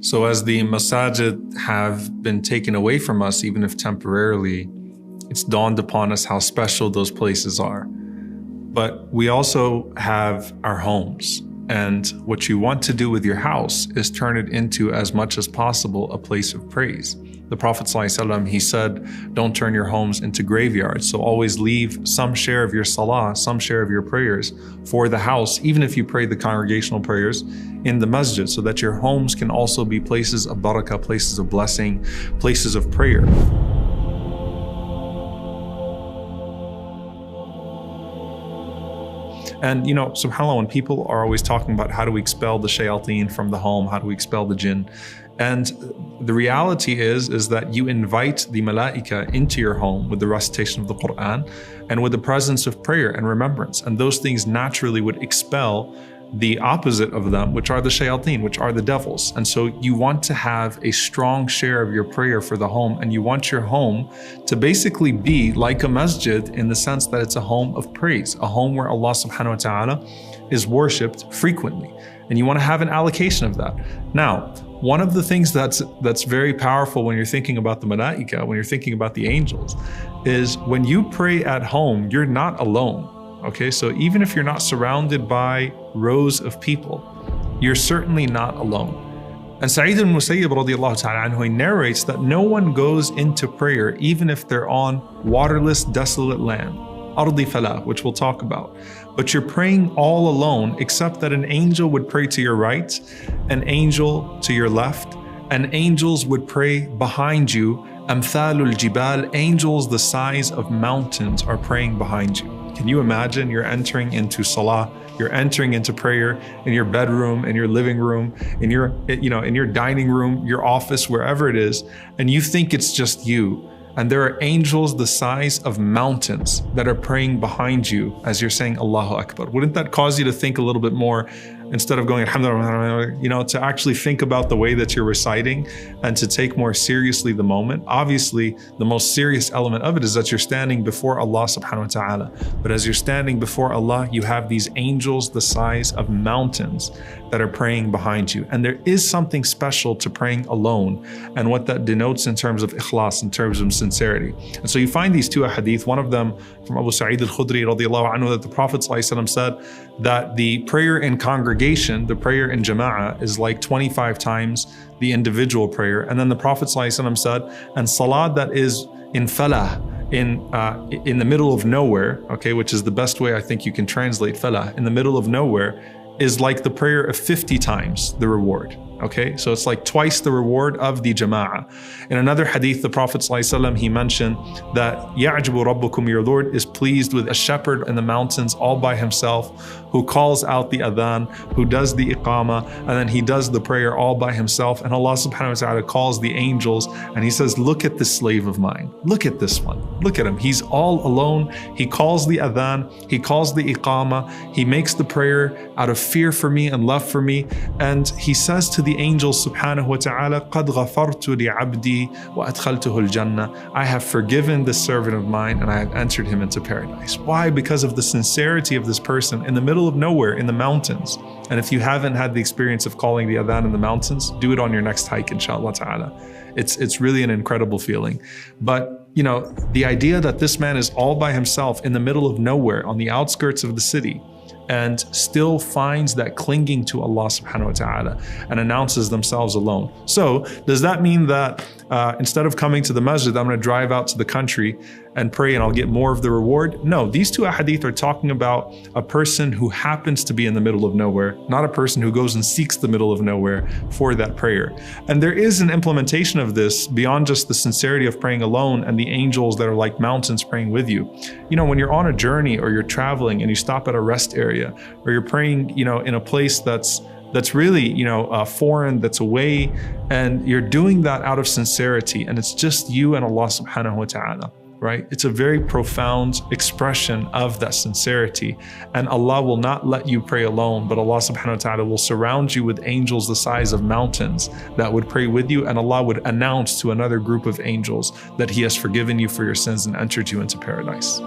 So as the masajid have been taken away from us, even if temporarily, it's dawned upon us how special those places are. But we also have our homes. And what you want to do with your house is turn it into, as much as possible, a place of praise. The Prophet ﷺ, he said, don't turn your homes into graveyards. So always leave some share of your salah, some share of your prayers for the house, even if you pray the congregational prayers in the masjid, so that your homes can also be places of barakah, places of blessing, places of prayer. And subhanAllah, when people are always talking about how do we expel the shayateen from the home, how do we expel the jinn? And the reality is that you invite the malaika into your home with the recitation of the Quran and with the presence of prayer and remembrance. And those things naturally would expel the opposite of them, which are the shayateen, which are the devils. And so you want to have a strong share of your prayer for the home, and you want your home to basically be like a masjid in the sense that it's a home of praise, a home where Allah subhanahu wa ta'ala is worshipped frequently. And you want to have an allocation of that. Now, one of the things that's very powerful when you're thinking about the malaika, when you're thinking about the angels, is when you pray at home, you're not alone. Okay, so even if you're not surrounded by rows of people, you're certainly not alone. And Sa'id al-Musayyib radiallahu ta'ala anhu, he narrates that no one goes into prayer even if they're on waterless, desolate land, ardi falah, which we'll talk about. But you're praying all alone, except that an angel would pray to your right, an angel to your left, and angels would pray behind you. Amthalul jibal, angels the size of mountains are praying behind you. Can you imagine you're entering into salah, you're entering into prayer in your bedroom, in your living room, in your dining room, your office, wherever it is, and you think it's just you. And there are angels the size of mountains that are praying behind you as you're saying Allahu Akbar. Wouldn't that cause you to think a little bit more, instead of going alhamdulillah, to actually think about the way that you're reciting and to take more seriously the moment? Obviously, the most serious element of it is that you're standing before Allah subhanahu wa ta'ala. But as you're standing before Allah, you have these angels the size of mountains that are praying behind you. And there is something special to praying alone and what that denotes in terms of ikhlas, in terms of sincerity. And so you find these two hadith, one of them from Abu Sa'id al-Khudri radiallahu anhu, that the Prophet ﷺ said that the prayer in congregation, the prayer in jama'ah, is like 25 times the individual prayer. And then the Prophet ﷺ said, and salat that is in falah, in the middle of nowhere, okay, which is the best way I think you can translate falah, in the middle of nowhere, is like the prayer of 50 times the reward. Okay, so it's like twice the reward of the jama'ah. In another hadith, the Prophet ﷺ, he mentioned that يَعْجِبُ رَبُّكُمْ, your Lord is pleased with a shepherd in the mountains all by himself, who calls out the adhan, who does the iqamah, and then he does the prayer all by himself. And Allah subhanahu wa ta'ala calls the angels and he says, look at this slave of mine. Look at this one. Look at him. He's all alone. He calls the adhan, he calls the iqamah, he makes the prayer out of fear for me and love for me. And he says to the angels subhanahu wa ta'ala, قَدْ غَفَرْتُ لِعَبْدِي وَأَدْخَلْتُهُ الْجَنَّةِ, I have forgiven this servant of mine and I have entered him into paradise. Why? Because of the sincerity of this person in the middle of nowhere in the mountains. And if you haven't had the experience of calling the adhan in the mountains, do it on your next hike, inshallah ta'ala. It's really an incredible feeling. But the idea that this man is all by himself in the middle of nowhere on the outskirts of the city, and still finds that clinging to Allah subhanahu wa ta'ala and announces themselves alone. So does that mean that instead of coming to the masjid, I'm going to drive out to the country and pray and I'll get more of the reward? No, these two ahadith are talking about a person who happens to be in the middle of nowhere, not a person who goes and seeks the middle of nowhere for that prayer. And there is an implementation of this beyond just the sincerity of praying alone and the angels that are like mountains praying with you. When you're on a journey or you're traveling and you stop at a rest area, or you're praying, in a place that's really, foreign, that's away, and you're doing that out of sincerity, and it's just you and Allah subhanahu wa ta'ala, right? It's a very profound expression of that sincerity. And Allah will not let you pray alone, but Allah subhanahu wa ta'ala will surround you with angels the size of mountains that would pray with you, and Allah would announce to another group of angels that He has forgiven you for your sins and entered you into paradise.